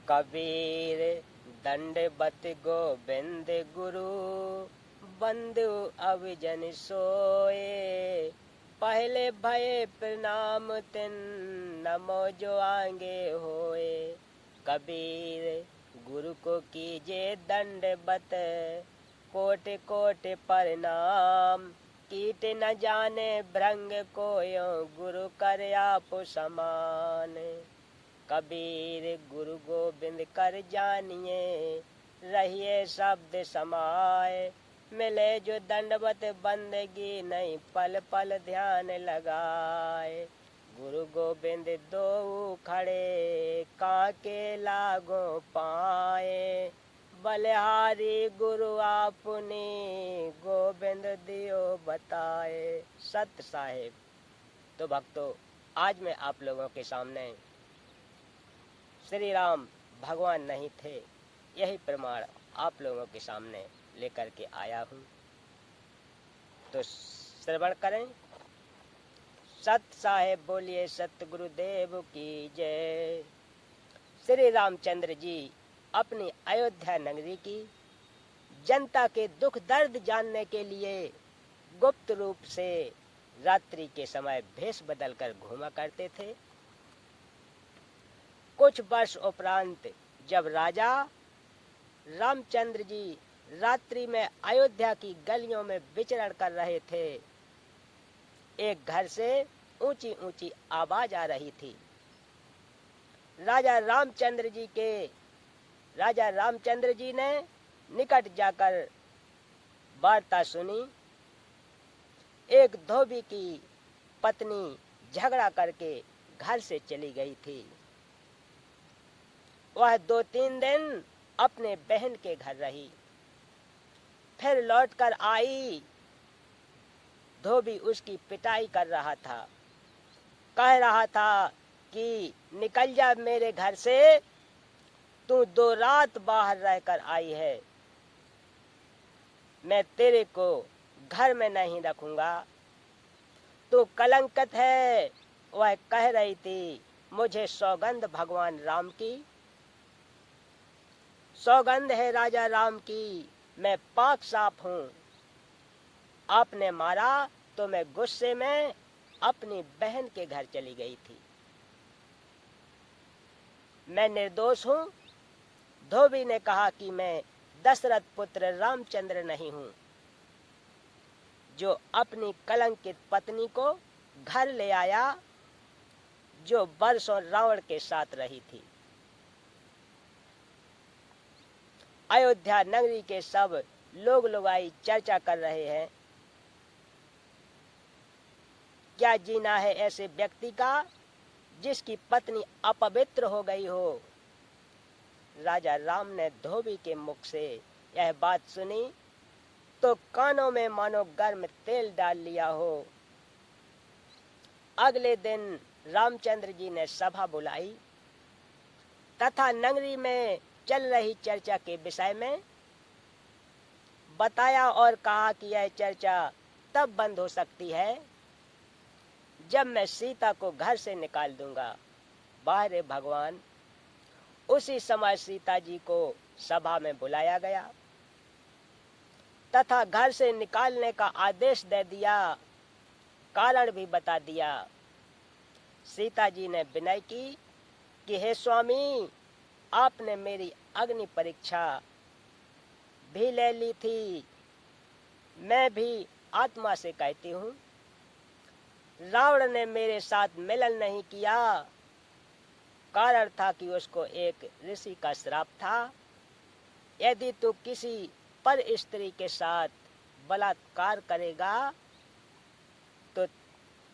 कबीर दंडवत गोविंद गुरु, बंधु अविजन सोए। पहले भये प्रणाम तिन, नमो जो आगे होए। कबीर गुरु को कीजे दंडवत, कोटि कोटि प्रणाम। कीट न जाने भृंग कोयो, गुरु कर आप समान। कबीर गुरु गोविंद कर जानिए, रहिए शब्द समाए। मिले जो दंडवत बंदगी, नहीं पल पल ध्यान लगाए। गुरु गोविंद दो खड़े, काके लागो पाए। बलिहारी गुरु आपने, गोविंद दियो बताए। सत्य साहेब। तो भक्तों, आज मैं आप लोगों के सामने श्री राम भगवान नहीं थे, यही प्रमाण आप लोगों के सामने लेकर के आया हूँ। तो श्रवण करें। सत्य साहेब बोलिए सत्य गुरुदेव की जय। श्री रामचंद्र जी अपनी अयोध्या नगरी की जनता के दुख दर्द जानने के लिए गुप्त रूप से रात्रि के समय भेष बदलकर घूमा करते थे। कुछ वर्ष उपरांत जब राजा रामचंद्र जी रात्रि में अयोध्या की गलियों में विचरण कर रहे थे, एक घर से ऊंची ऊंची आवाज आ रही थी। राजा रामचंद्र जी ने निकट जाकर वार्ता सुनी। एक धोबी की पत्नी झगड़ा करके घर से चली गई थी। वह 2-3 दिन अपने बहन के घर रही, फिर लौटकर आई। धोबी उसकी पिटाई कर रहा था, कह रहा था कि निकल जा मेरे घर से, तू 2 रात बाहर रहकर आई है, मैं तेरे को घर में नहीं रखूंगा, तू कलंकित है। वह कह रही थी, मुझे सौगंध भगवान राम की, सौगंध है राजा राम की, मैं पाक साफ हूँ। आपने मारा तो मैं गुस्से में अपनी बहन के घर चली गई थी, मैं निर्दोष हूँ। धोबी ने कहा कि मैं दशरथ पुत्र रामचंद्र नहीं हूँ, जो अपनी कलंकित पत्नी को घर ले आया, जो वर्षों रावण के साथ रही थी। अयोध्या नगरी के सब लोग लुगाई चर्चा कर रहे हैं, क्या जीना है ऐसे व्यक्ति का जिसकी पत्नी अपवित्र हो गई हो। राजा राम ने धोबी के मुख से यह बात सुनी तो कानों में मानो गर्म तेल डाल लिया हो। अगले दिन रामचंद्र जी ने सभा बुलाई तथा नगरी में चल रही चर्चा के विषय में बताया और कहा कि यह चर्चा तब बंद हो सकती है जब मैं सीता को घर से निकाल दूंगा। बाहरे भगवान। उसी समय सीता जी को सभा में बुलाया गया तथा घर से निकालने का आदेश दे दिया, कारण भी बता दिया। सीता जी ने विनय की कि हे स्वामी, आपने मेरी अग्नि परीक्षा भी ले ली थी। मैं भी आत्मा से कहती हूँ, रावण ने मेरे साथ मिलन नहीं किया, कारण था कि उसको एक ऋषि का श्राप था। यदि तू किसी पर स्त्री के साथ बलात्कार करेगा तो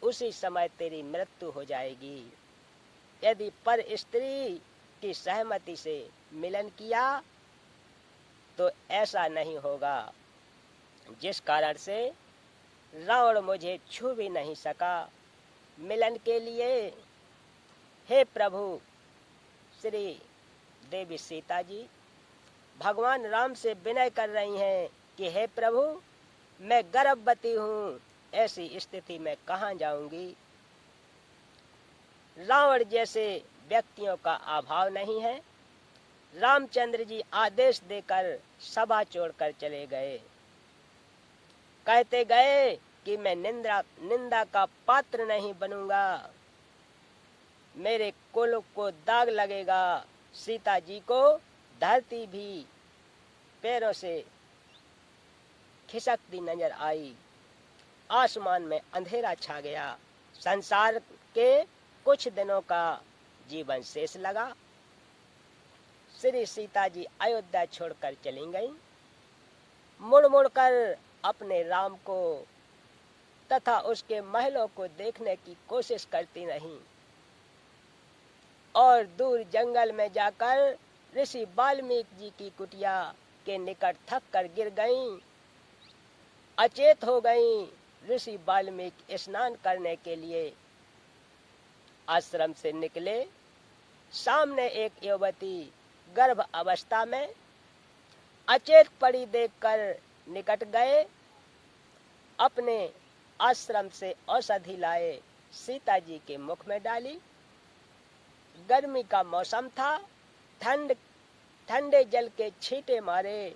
उसी समय तेरी मृत्यु हो जाएगी। यदि पर स्त्री की सहमति से मिलन किया तो ऐसा नहीं होगा, जिस कारण से रावण मुझे छू भी नहीं सका मिलन के लिए। हे प्रभु, श्री देवी सीता जी भगवान राम से विनय कर रही हैं कि हे प्रभु, मैं गर्भवती हूँ, ऐसी स्थिति में कहाँ जाऊंगी। रावण जैसे व्यक्तियों का अभाव नहीं है, रामचंद्र जी आदेश देकर सभा छोड़कर चले गए। कहते गए कि मैं निंदा का पात्र नहीं बनूंगा, मेरे कुल को दाग लगेगा। सीता जी को धरती भी पैरों से खिसकती नजर आई। आसमान में अंधेरा छा गया। संसार के कुछ दिनों का जीवन शेष लगा। श्री सीता जी अयोध्या छोड़कर चली गईं। मुड़ मुड़ कर अपने राम को तथा उसके महलों को देखने की कोशिश करती रहीं और दूर जंगल में जाकर ऋषि वाल्मीकि जी की कुटिया के निकट थक कर गिर गईं, अचेत हो गईं। ऋषि वाल्मीकि स्नान करने के लिए आश्रम से निकले। सामने एक युवती गर्भ अवस्था में अचेत पड़ी देखकर निकट गए। अपने आश्रम से औषधि लाए, सीता जी के मुख में डाली। गर्मी का मौसम था, ठंडे जल के छींटे मारे।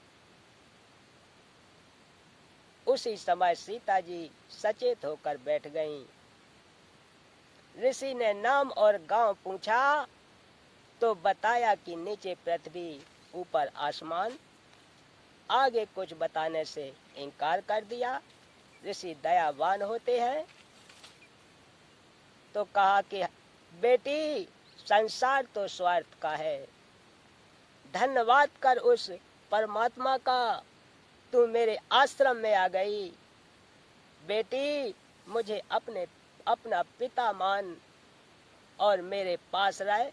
उसी समय सीता जी सचेत होकर बैठ गईं। ऋषि ने नाम और गांव पूछा तो बताया कि नीचे पृथ्वी, ऊपर आसमान। आगे कुछ बताने से इनकार कर दिया। ऋषि दयावान होते हैं तो कहा कि बेटी, संसार तो स्वार्थ का है, धन्यवाद कर उस परमात्मा का, तू मेरे आश्रम में आ गई। बेटी, मुझे अपना पिता मान और मेरे पास रह।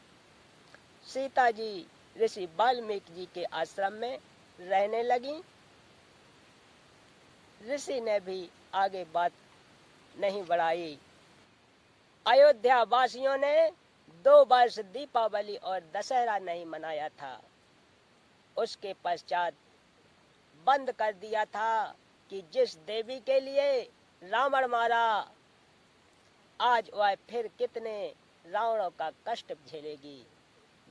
सीता जी ऋषि वाल्मीकि जी के आश्रम में रहने लगी। ऋषि ने भी आगे बात नहीं बढ़ाई। अयोध्या वासियों ने 2 वर्ष दीपावली और दशहरा नहीं मनाया था। उसके पश्चात बंद कर दिया था कि जिस देवी के लिए रावण मारा, आज वह फिर कितने रावणों का कष्ट झेलेगी।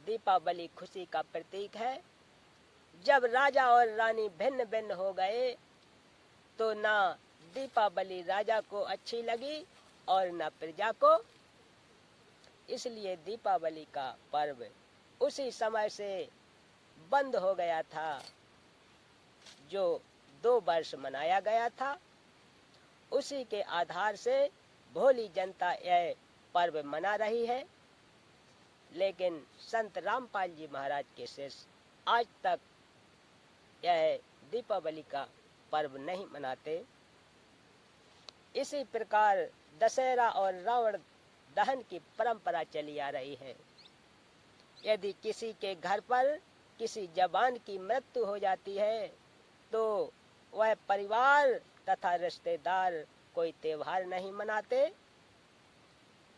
दीपावली खुशी का प्रतीक है। जब राजा और रानी भिन्न भिन्न हो गए तो ना दीपावली राजा को अच्छी लगी और न प्रजा को। इसलिए दीपावली का पर्व उसी समय से बंद हो गया था जो 2 वर्ष मनाया गया था। उसी के आधार से भोली जनता यह पर्व मना रही है। लेकिन संत रामपाल जी महाराज के शिष्य आज तक यह दीपावली का पर्व नहीं मनाते। इसी प्रकार दशहरा और रावण दहन की परंपरा चली आ रही है। यदि किसी के घर पर किसी जवान की मृत्यु हो जाती है तो वह परिवार तथा रिश्तेदार कोई त्योहार नहीं मनाते।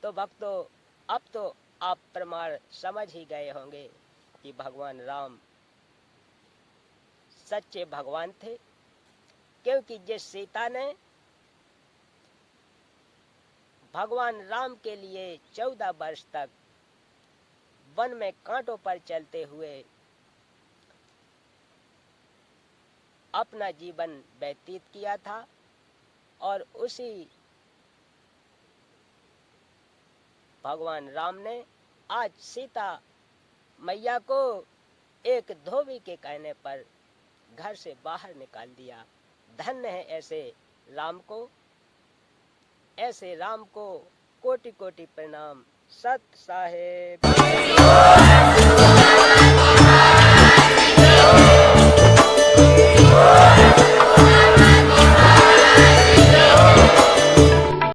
तो भक्तों, अब तो आप प्रमाण समझ ही गए होंगे कि भगवान राम सच्चे भगवान थे, क्योंकि जिस सीता ने भगवान राम के लिए 14 वर्ष तक वन में कांटों पर चलते हुए अपना जीवन व्यतीत किया था, और उसी भगवान राम ने आज सीता मैया को एक धोबी के कहने पर घर से बाहर निकाल दिया। धन्य है ऐसे राम को। ऐसे राम को कोटि कोटि प्रणाम। सत साहेब।